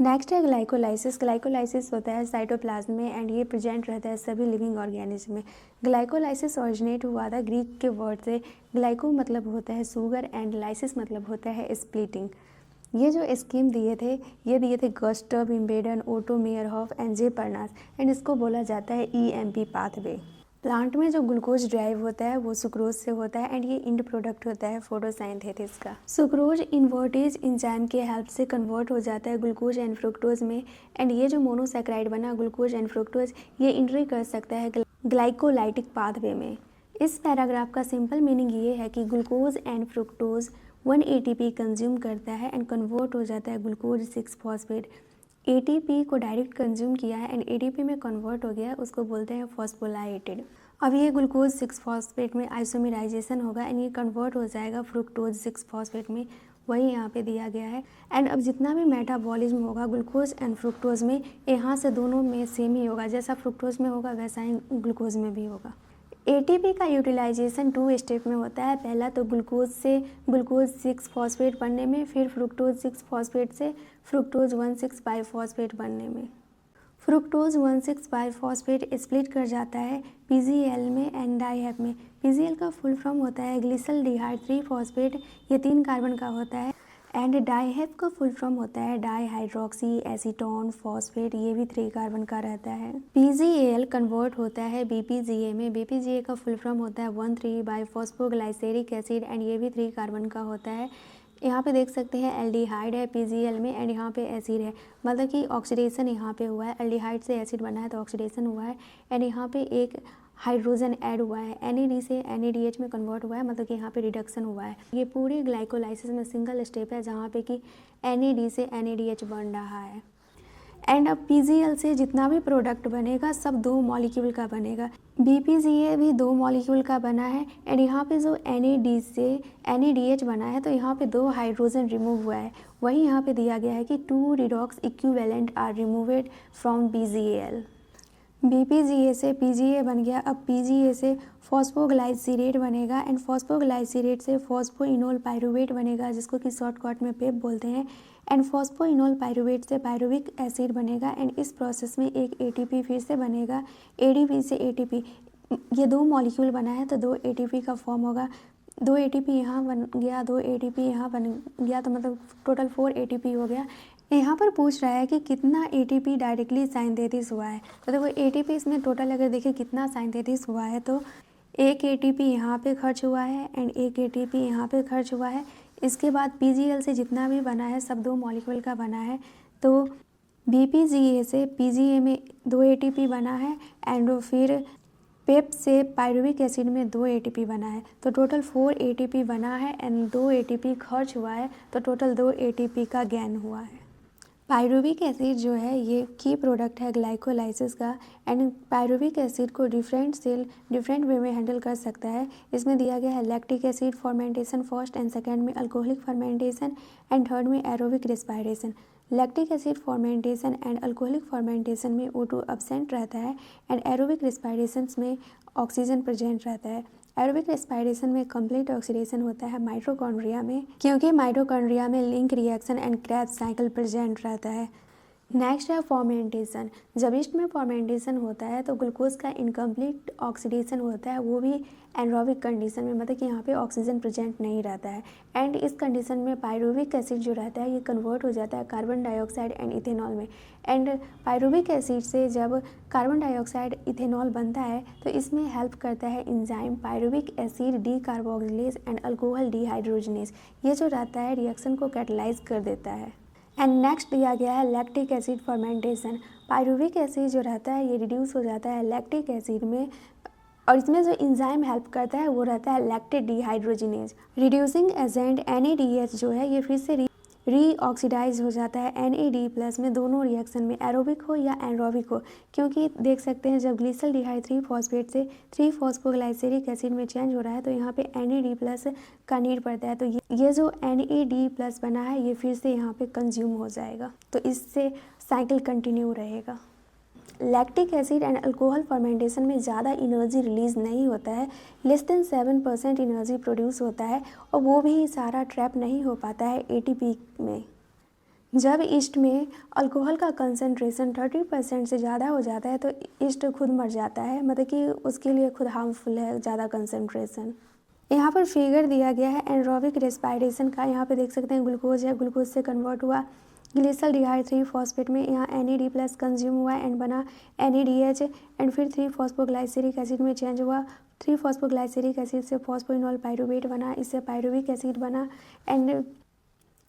Next है glycolysis. Glycolysis होता है साइटोप्लाज्म में एंड ये प्रेजेंट रहता है सभी लिविंग ऑर्गेनिज्म में। ग्लाइकोलाइसिस ओरिजिनेट हुआ था ग्रीक के वर्ड से। ग्लाइको मतलब होता है शुगर एंड लाइसिस मतलब होता है स्प्लिटिंग। ये जो स्कीम दिए थे ये दिए थे गस्टव, इम्बेडन, ओटो मेयरहॉफ एंड जे पर्नास एंड इसको बोला जाता है EMP पाथवे। प्लांट में जो ग्लूकोज ड्राइव होता है वो सुक्रोज से होता है एंड ये इंड प्रोडक्ट होता है फोटोसाइंथेसिस का। सुक्रोज इन्वर्टेज एंजाइम के हेल्प से कन्वर्ट हो जाता है ग्लूकोज एंड फ्रुक्टोज में एंड ये जो मोनोसैकेराइड बना ग्लूकोज एंड फ्रुक्टोज ये एंट्री कर सकता है ग्लाइकोलाइटिक पाथवे में। इस पैराग्राफ का सिंपल मीनिंग ये है कि glucose and fructose 1 ATP consume करता है एंड कन्वर्ट हो जाता है ग्लूकोज 6 फॉस्फेट। ATP को डायरेक्ट कंज्यूम किया है एंड ADP में कन्वर्ट हो गया है, उसको बोलते हैं फॉस्फोलाइलेटेड। अब ये ग्लूकोज 6 फॉस्फेट में आइसोमेराइजेशन होगा एंड ये कन्वर्ट हो जाएगा फ्रुक्टोज 6 फॉस्फेट में, वही यहाँ पे दिया गया है। एंड अब जितना भी मेटाबॉलिज्म होगा ग्लूकोज एंड फ्रुक्टोज में यहाँ से दोनों में सेम ही होगा, जैसा फ्रुक्टोज में होगा वैसा ही ग्लूकोज में भी होगा। ATP का यूटिलाइजेशन 2 स्टेप में होता है। पहला तो ग्लूकोज से ग्लूकोज 6 फॉस्फेट बनने में, फिर फ्रुक्टोज 6 फॉस्फेट से फ्रुक्टोज 1,6 फॉस्फेट बनने में। फ्रुक्टोज 1,6 फॉस्फेट स्प्लिट कर जाता है PGL में एंड डाईहैप में। PGL का फुल फॉर्म होता है ग्लिसरॉल्डिहाइड 3 फॉस्फेट, ये 3 कार्बन का होता है एंड डाईहैप का फुल फॉर्म होता है डाईहाइड्रोक्सी एसीटोन फॉस्फेट, ये भी 3 कार्बन का रहता है। PGAL कन्वर्ट होता है BPGA में। BPGA का फुल फॉर्म होता है 1,3 फॉस्फोग्लाइसेरिक एसिड एंड ये भी 3 कार्बन का होता है। यहाँ पे देख सकते हैं एल्डिहाइड है PGL में एंड यहाँ पे एसिड है, मतलब कि ऑक्सीडेशन यहाँ पे हुआ है। एल्डिहाइड से एसिड बना है तो ऑक्सीडेशन हुआ है एंड यहाँ पे एक हाइड्रोजन ऐड हुआ है, NAD से NADH में कन्वर्ट हुआ है, मतलब कि यहाँ पे रिडक्शन हुआ है। ये पूरी ग्लाइकोलाइसिस में सिंगल स्टेप है जहाँ पे कि NAD से NADH बन रहा है। एंड अब PGL से जितना भी प्रोडक्ट बनेगा सब 2 मॉलिक्यूल का बनेगा। BPGA भी 2 मॉलिक्यूल का बना है एंड यहाँ पे जो NAD से NADH बना है तो यहाँ पे 2 हाइड्रोजन रिमूव हुआ है, वही यहाँ पे दिया गया है कि 2 redox equivalent are removed from BGL। BPGA से PGA बन गया। अब PGA से फॉस्फोग्लाइसीरेट बनेगा एंड फॉस्फोग्लाइसीरेट से फॉस्फोइनोल पायरुवेट बनेगा जिसको कि शॉर्टकट में पेप बोलते हैं एंड फॉस्फोइनोल पायरुवेट से पायरुविक एसिड बनेगा एंड इस प्रोसेस में एक ATP फिर से बनेगा। ADP से ATP, ये 2 मॉलिक्यूल बना है तो 2 ATP का फॉर्म होगा। 2 ATP यहाँ बन गया, 2 ATP यहाँ बन गया तो मतलब टोटल 4 ATP हो गया। यहाँ पर पूछ रहा है कि कितना ATP डायरेक्टली साइंथेसिस हुआ है, तो देखो ATP इसमें टोटल अगर देखें कितना साइंथेसिस हुआ है तो 1 ATP यहाँ पे खर्च हुआ है एंड 1 ATP यहाँ पे खर्च हुआ है। इसके बाद PGL से जितना भी बना है सब 2 मॉलिक्यूल का बना है, तो BPGA से PGA में 2 ATP बना है एंड फिर पेप से पायरुविक एसिड में 2 ATP बना है, तो टोटल 4 ATP बना है एंड 2 ATP खर्च हुआ है, तो टोटल 2 ATP का गेन हुआ है। पायरुविक एसिड जो है ये की प्रोडक्ट है ग्लाइकोलाइसिस का एंड पायरुविक एसिड को डिफरेंट सेल डिफरेंट वे में हैंडल कर सकता है। इसमें दिया गया है lactic acid fermentation first and second में अल्कोहलिक फर्मेंटेशन एंड थर्ड में aerobic respiration. Lactic acid fermentation and alcoholic fermentation में O2 अब्सेंट रहता है एंड एरोबिक रेस्पिरेशन में ऑक्सीजन प्रेजेंट रहता है। एरोबिक रेस्पिरेशन में कंप्लीट ऑक्सीडेशन होता है माइटोकॉन्ड्रिया में, क्योंकि माइटोकॉन्ड्रिया में link reaction and Krebs cycle present रहता है। नेक्स्ट है फॉर्मेंटेशन। जब ईस्ट में फॉर्मेंटेशन होता है तो ग्लूकोज का इनकम्प्लीट ऑक्सीडेशन होता है, वो भी एनरोबिक कंडीशन में, मतलब कि यहाँ पे ऑक्सीजन प्रेजेंट नहीं रहता है एंड इस कंडीशन में पायरुविक एसिड जो रहता है ये कन्वर्ट हो जाता है कार्बन डाइऑक्साइड एंड इथेनॉल में एंड पायरुविक एसिड से जब कार्बन डाइऑक्साइड इथेनॉल बनता है तो इसमें हेल्प करता है enzyme pyruvic acid decarboxylase and alcohol dehydrogenase, ये जो रहता है रिएक्शन को कैटलाइज कर देता है। एंड नेक्स्ट दिया गया है lactic acid fermentation. Pyruvic acid जो रहता है ये रिड्यूस हो जाता है लैक्टिक एसिड में और इसमें जो एंजाइम हेल्प करता है वो रहता है lactate dehydrogenase. Reducing agent NADH जो है ये फिर से रीऑक्सीडाइज हो जाता है NAD+ में, दोनों रिएक्शन में एरोबिक हो या एनरोबिक हो, क्योंकि देख सकते हैं जब ग्लिसरॉल्डिहाइड 3 फॉस्फेट से 3 फॉस्फोग्लाइसेरिक एसिड में चेंज हो रहा है तो यहाँ पे NAD+ का नीड पड़ता है, तो ये जो NAD+ बना है ये फिर से यहाँ पे कंज्यूम हो जाएगा, तो इससे साइकिल कंटिन्यू रहेगा। Lactic acid and alcohol fermentation में ज़्यादा एनर्जी रिलीज़ नहीं होता है, लेस देन 7% एनर्जी प्रोड्यूस होता है और वो भी सारा ट्रैप नहीं हो पाता है ATP में। जब ईस्ट में अल्कोहल का कंसंट्रेशन 30% से ज़्यादा हो जाता है तो ईस्ट खुद मर जाता है, मतलब कि उसके लिए खुद हार्मफुल है ज़्यादा कंसंट्रेशन। यहाँ पर फिगर दिया गया है एनरोबिक रेस्पायरेशन का। यहाँ पे देख सकते हैं ग्लूकोज है, ग्लूकोज से कन्वर्ट हुआ ग्लिसरॉल्डिहाइड 3 फॉस्फेट में, यहाँ NAD+ कंज्यूम हुआ एंड बना NADH एंड फिर 3 फॉस्फोग्लाइसेरिक एसिड में चेंज हुआ। 3 फॉस्फोग्लाइसेरिक एसिड से फॉस्फोइनॉल पायरुवेट बना, इससे पायरुविक एसिड बना एंड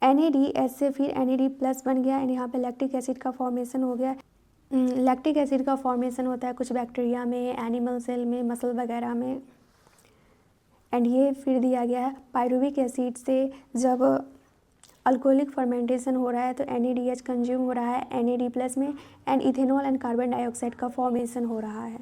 NADH से फिर NAD+ बन गया एंड यहाँ पे लैक्टिक एसिड का फॉर्मेशन हो गया। लैक्टिक एसिड का फॉर्मेशन होता है कुछ बैक्टीरिया में, एनिमल सेल में, मसल वगैरह में। एंड ये फिर दिया गया है पायरुविक एसिड से जब अल्कोहलिक फर्मेंटेशन हो रहा है तो NADH कंज्यूम हो रहा है NAD+ में and ethanol and carbon dioxide का फॉर्मेशन हो रहा है।